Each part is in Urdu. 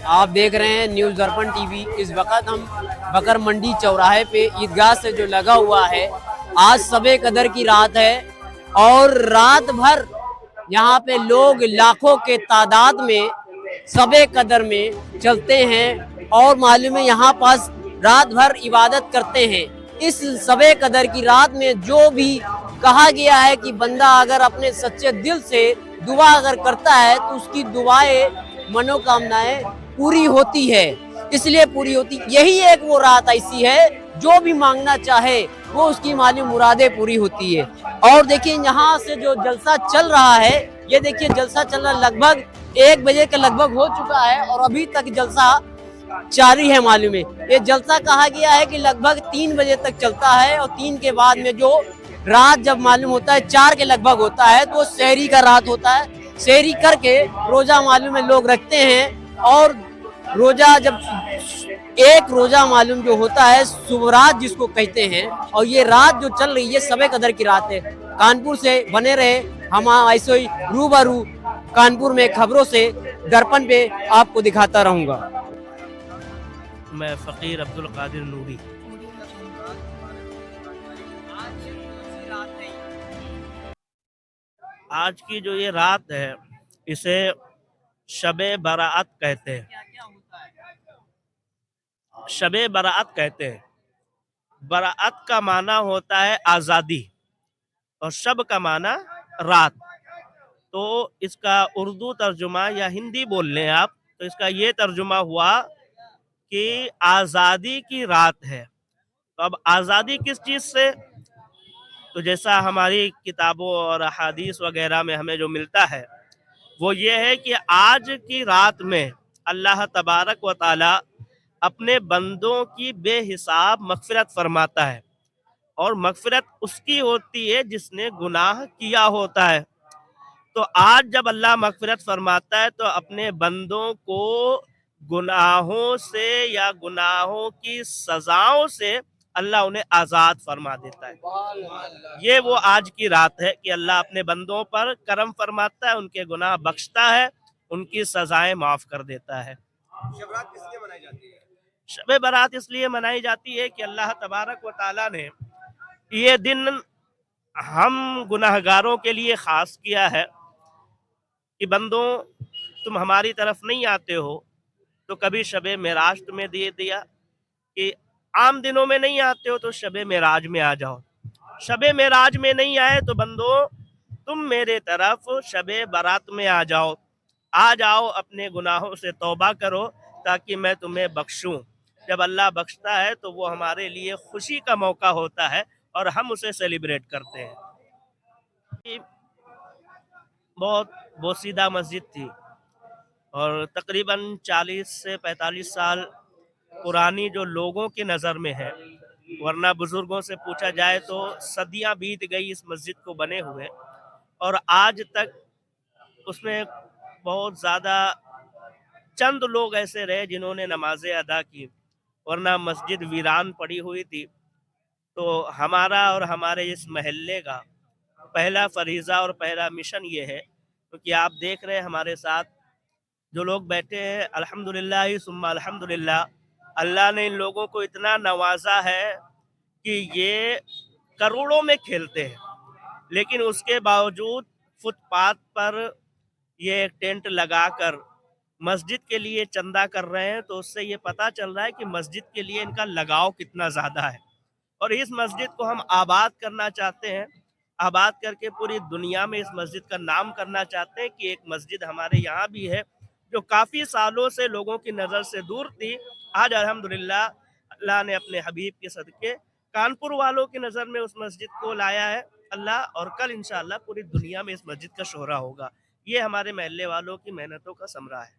آپ دیکھ رہے ہیں نیوز درپن ٹی وی۔ اس وقت ہم بکر منڈی چوراہے پہ عیدگاہ سے جو لگا ہوا ہے، آج شب قدر کی رات ہے اور رات بھر یہاں پہ لوگ لاکھوں کے تعداد میں شب قدر میں چلتے ہیں اور معلوم ہے یہاں پاس رات بھر عبادت کرتے ہیں۔ اس شب قدر کی رات میں جو بھی کہا گیا ہے کہ بندہ اگر اپنے سچے دل سے دعا اگر کرتا ہے تو اس کی دعائیں منوکامنائیں پوری ہوتی ہے، اس لیے پوری ہوتی۔ یہی ایک وہ رات ایسی ہے جو بھی مانگنا چاہے وہ اس کی معلوم مرادیں پوری ہوتی ہے۔ اور دیکھیں یہاں سے جو جلسہ چل رہا ہے، یہ دیکھیے جلسہ چل رہا لگ بھگ 1 بجے کا لگ بھگ ہو چکا ہے اور ابھی تک جلسہ جاری ہے۔ معلوم ہے یہ جلسہ کہا گیا ہے کہ لگ بھگ 3 بجے تک چلتا ہے اور 3 کے بعد میں جو رات جب معلوم ہوتا ہے 4 کے لگ بھگ ہوتا ہے تو سحری کا رات ہوتا ہے۔ سحری کر کے روزہ معلوم ہے لوگ رکھتے ہیں اور روزہ جب ایک روزہ معلوم جو ہوتا ہے صبح رات جس کو کہتے ہیں، اور یہ رات جو چل رہی ہے شب قدر کی رات ہے۔ کانپور سے بنے رہے ہم ایسے ہی روبرو کانپور میں خبروں سے درپن پہ آپ کو دکھاتا رہوں گا۔ میں فقیر عبدالقادر نوری۔ آج کی جو یہ رات ہے اسے شب برات کہتے ہیں۔ شب برات کہتے ہیں۔ برات کا معنی ہوتا ہے آزادی اور شب کا معنی رات۔ تو اس کا اردو ترجمہ یا ہندی بول لیں آپ تو اس کا یہ ترجمہ ہوا کہ آزادی کی رات ہے۔ تو اب آزادی کس چیز سے؟ تو جیسا ہماری کتابوں اور احادیث وغیرہ میں ہمیں جو ملتا ہے وہ یہ ہے کہ آج کی رات میں اللہ تبارک و تعالی اپنے بندوں کی بے حساب مغفرت فرماتا ہے، اور مغفرت اس کی ہوتی ہے جس نے گناہ کیا ہوتا ہے۔ تو آج جب اللہ مغفرت فرماتا ہے تو اپنے بندوں کو گناہوں سے یا گناہوں کی سزاؤں سے اللہ انہیں آزاد فرما دیتا ہے۔ یہ وہ آج کی رات ہے کہ اللہ اپنے بندوں پر کرم فرماتا ہے، ان کے گناہ بخشتا ہے، ان کی سزائیں معاف کر دیتا ہے۔ شب رات کس لیے منائی جاتی ہے؟ شب برات اس لیے منائی جاتی ہے کہ اللہ تبارک و تعالیٰ نے یہ دن ہم گناہگاروں کے لیے خاص کیا ہے کہ بندوں تم ہماری طرف نہیں آتے ہو تو کبھی شب معراج تمہیں دے دیا کہ عام دنوں میں نہیں آتے ہو تو شب معراج میں آ جاؤ۔ شب معراج میں نہیں آئے تو بندوں تم میرے طرف شب برات میں آ جاؤ، آ جاؤ اپنے گناہوں سے توبہ کرو تاکہ میں تمہیں بخشوں۔ جب اللہ بخشتا ہے تو وہ ہمارے لیے خوشی کا موقع ہوتا ہے اور ہم اسے سیلیبریٹ کرتے ہیں۔ بہت بوسیدہ مسجد تھی اور تقریباً 40 سے 45 سال پرانی جو لوگوں کی نظر میں ہے، ورنہ بزرگوں سے پوچھا جائے تو صدیاں بیت گئی اس مسجد کو بنے ہوئے، اور آج تک اس میں بہت زیادہ چند لوگ ایسے رہے جنہوں نے نمازیں ادا کی، ورنہ مسجد ویران پڑی ہوئی تھی۔ تو ہمارا اور ہمارے اس محلے کا پہلا فریضہ اور پہلا مشن یہ ہے، کیونکہ آپ دیکھ رہے ہیں ہمارے ساتھ جو لوگ بیٹھے ہیں، الحمدللہ ثم الحمدللہ، اللہ نے ان لوگوں کو اتنا نوازا ہے کہ یہ کروڑوں میں کھیلتے ہیں، لیکن اس کے باوجود فٹ پاتھ پر یہ ٹینٹ لگا کر مسجد کے لیے چندہ کر رہے ہیں۔ تو اس سے یہ پتہ چل رہا ہے کہ مسجد کے لیے ان کا لگاؤ کتنا زیادہ ہے، اور اس مسجد کو ہم آباد کرنا چاہتے ہیں، آباد کر کے پوری دنیا میں اس مسجد کا نام کرنا چاہتے ہیں کہ ایک مسجد ہمارے یہاں بھی ہے جو کافی سالوں سے لوگوں کی نظر سے دور تھی۔ آج الحمدللہ اللہ نے اپنے حبیب کے صدقے کانپور والوں کی نظر میں اس مسجد کو لایا ہے اللہ، اور کل انشاءاللہ پوری دنیا میں اس مسجد کا شہرہ ہوگا۔ یہ ہمارے محلے والوں کی محنتوں کا ثمرہ ہے۔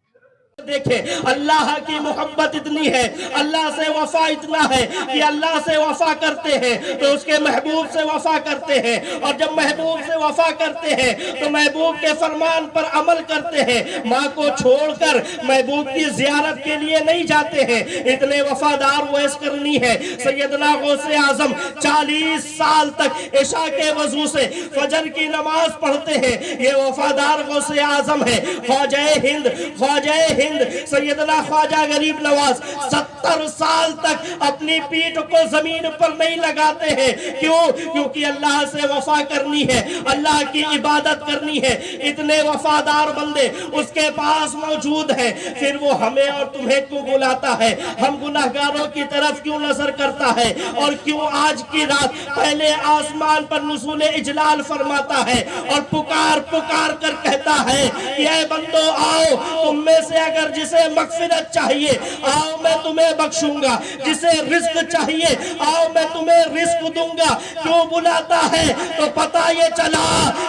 دیکھیں اللہ کی محبت اتنی ہے، اللہ سے وفا اتنا ہے کہ اللہ سے وفا کرتے ہیں تو اس کے محبوب سے وفا کرتے ہیں، اور جب محبوب سے وفا کرتے ہیں تو محبوب کے فرمان پر عمل کرتے ہیں، ماں کو چھوڑ کر محبوب کی زیارت کے لیے نہیں جاتے ہیں۔ اتنے وفادار ویس کرنی ہے۔ سیدنا غوث اعظم 40 سال تک عشاء کے وضو سے فجر کی نماز پڑھتے ہیں، یہ وفادار غوث اعظم ہے۔ خواجہ ہند ہند سیدنا خواجہ غریب نواز 70 سال تک اپنی پیٹھ کو زمین پر نہیں لگاتے ہیں. کیوں؟ کیونکہ اللہ سے وفا کرنی ہے, اللہ کی عبادت کرنی ہے. اتنے وفادار بندے اس کے پاس موجود ہیں, پھر وہ ہمیں اور تمہیں کیوں بلاتا ہے؟ ہم گناہگاروں کی طرف کیوں نظر کرتا ہے؟ اور کیوں آج کی رات پہلے آسمان پر نزول اجلال فرماتا ہے اور پکار پکار کر کہتا ہے کہ اے بندو آؤ, تم میں سے اگر جسے مغفرت چاہیے آؤ میں تمہیں بخشوں گا, جسے رزق چاہیے آؤ میں تمہیں رزق دوں گا. کیوں بلاتا ہے؟ تو پتہ یہ چلا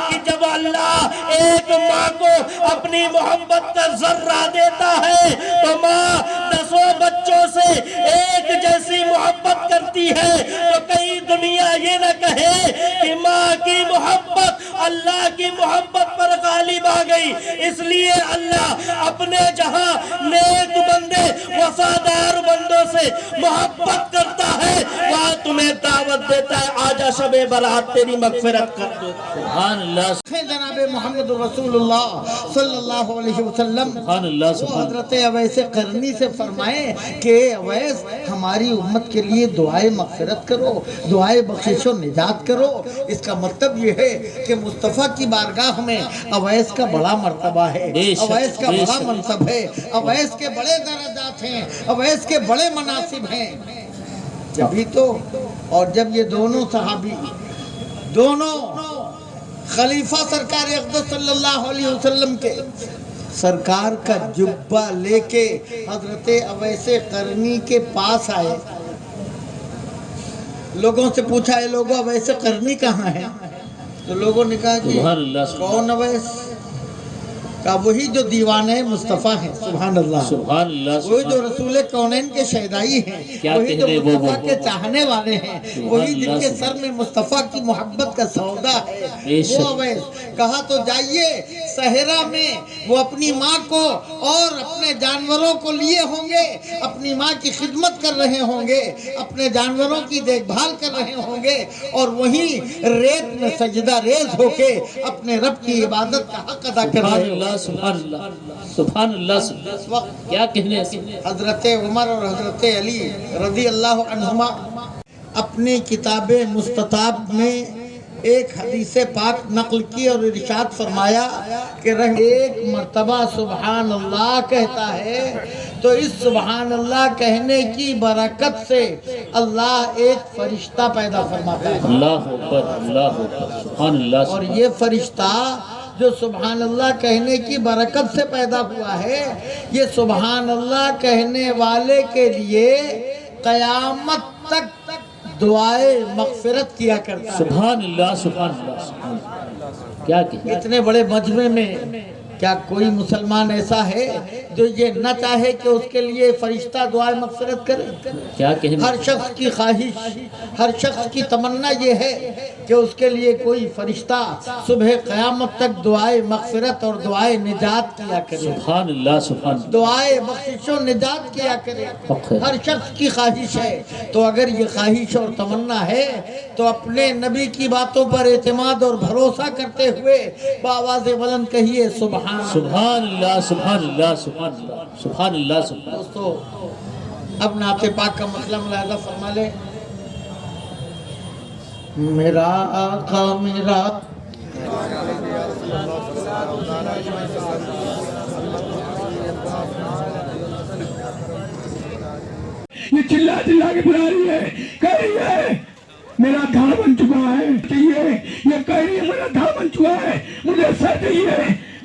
کہ جب اللہ ایک ماں کو اپنی محبت کا ذرہ دیتا ہے تو ماں 10 بچوں سے ایک جیسی محبت کرتی ہے. تو کئی دنیا یہ نہ کہے کہ ماں کی محبت اللہ کی محبت پر غالب آ گئی. اس لیے اللہ اپنے جہاں نیک بندے وفادار بندوں سے محبت کرتا ہے وہاں تمہیں دعوت دیتا ہے آجا شب برات تیری مغفرت کر دو. سبحان اللہ. جناب محمد رسول اللہ صلی اللہ علیہ وسلم سبحان اللہ. وہ حضرت اویس قرنی سے فرمائے کہ اویس ہماری امت کے لیے دعائے مغفرت کرو, دعائے بخشش و نجات کرو. اس کا مطلب یہ ہے کہ مصطفیٰ کی بارگاہ میں اویس کا بڑا مرتبہ ہے, اویس کا بڑا منصب ہے, اویس کے بڑے درجات ہیں, اویس کے بڑے مناصب ہیں. جبھی تو اور جب یہ دونوں صحابی دونوں خلیفہ سرکار اقدس صلی اللہ علیہ وسلم کے سرکار کا جبہ لے کے حضرت اویس قرنی کے پاس آئے, لوگوں سے پوچھا ہے لوگوں اویس قرنی کہاں ہے؟ تو لوگوں نے کہا کہ کون اویس؟ کہا وہی جو دیوانہ مصطفیٰ ہیں. سبحان اللہ. سبحان اللہ. وہی جو رسول کونین کے شہدائی ہیں, وہی جو مصطفیٰ کے چاہنے والے ہیں, وہی جن کے سر میں مصطفیٰ کی محبت کا سودا ہے, وہ اویس. کہا تو جائیے صحرا میں وہ اپنی ماں کو اور اپنے جانوروں کو لیے ہوں گے, اپنی ماں کی خدمت کر رہے ہوں گے, اپنے جانوروں کی دیکھ بھال کر رہے ہوں گے, اور وہیں ریت میں سجدہ ریز ہو کے اپنے رب کی عبادت کا حق ادا کر رہے ہوں. سبحان اللہ. سبحان اللہ. کیا کہنے سے حضرت عمر اور حضرت علی رضی اللہ عنہما اپنی کتاب مستطاب میں ایک حدیث پاک نقل کی اور ارشاد فرمایا کہ ایک مرتبہ سبحان اللہ کہتا ہے تو اس سبحان اللہ کہنے کی برکت سے اللہ ایک فرشتہ پیدا فرماتا ہے. اللہ اکبر. اللہ اکبر. سبحان اللہ. اور یہ فرشتہ جو سبحان اللہ کہنے کی برکت سے پیدا ہوا ہے, یہ سبحان اللہ کہنے والے کے لیے قیامت تک دعائے مغفرت کیا کرتا ہے. سبحان اللہ. سبحان اللہ. کیا کہ اتنے بڑے مجمع میں کیا کوئی مسلمان ایسا ہے جو یہ نہ چاہے کہ اس کے لیے فرشتہ دعائے مغفرت کرے؟ کیا کہنے. ہر شخص کی خواہش, ہر شخص کی تمنا یہ ہے کہ اس کے لیے کوئی فرشتہ صبح قیامت تک دعائے مغفرت اور دعائے نجات کیا کرے. سبحان اللہ. سبحان اللہ. دعائے بخشش و نجات کیا کرے. ہر شخص کی خواہش ہے. تو اگر یہ خواہش اور تمنا ہے تو اپنے نبی کی باتوں پر اعتماد اور بھروسہ کرتے ہوئے بآواز بلند کہیے سبحان سبحان اللہ. سبحان اللہ. سبحان اللہ. سبحان اللہ. سبحان. دوستو اب نعت پاک کا مسئلہ ملاحظہ فرما لے. میرا آقا میرا یہ چلا چلا کے بلا رہی ہے, کہہ رہی ہے میرا گھر بن چکا ہے, چاہیے یہ کہہ رہی ہے میرا گھر بن چکا ہے, مجھے سر چاہیے.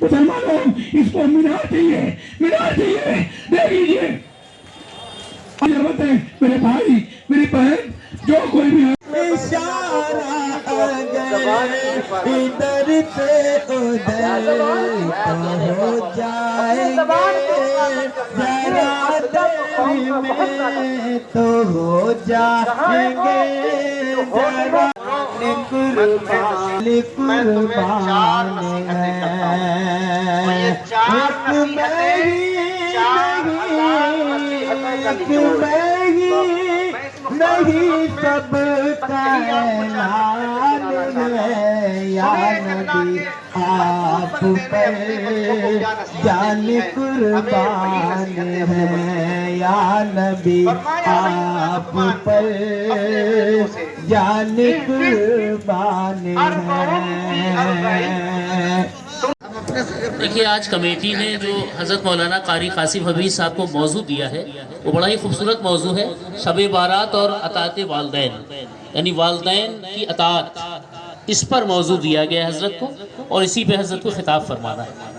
مسلمانوں اس کو مینار چاہیے, مینار چاہیے. دیکھ لیجیے ضرورت ہے میرے بھائی میری بہن جو کوئی بھی ہے. ادھر سے ادھر ہو جائیں گے, ذرا دیر میں تو ہو جائیں گے, ذرا قربان قربان ہے. ایک میں ہی نہیں سب کا اعلان ہے یا نبی آپ پر جان قربان ہے یا نبی آپ پر جان قربان ہے. دیکھیے آج کمیٹی نے جو حضرت مولانا قاری قاسم حبیب صاحب کو موضوع دیا ہے وہ بڑا ہی خوبصورت موضوع ہے، شب بارات اور اطاعت والدین، یعنی والدین کی اطاعت، اس پر موضوع دیا گیا ہے حضرت کو، اور اسی پہ حضرت کو خطاب فرمانا ہے.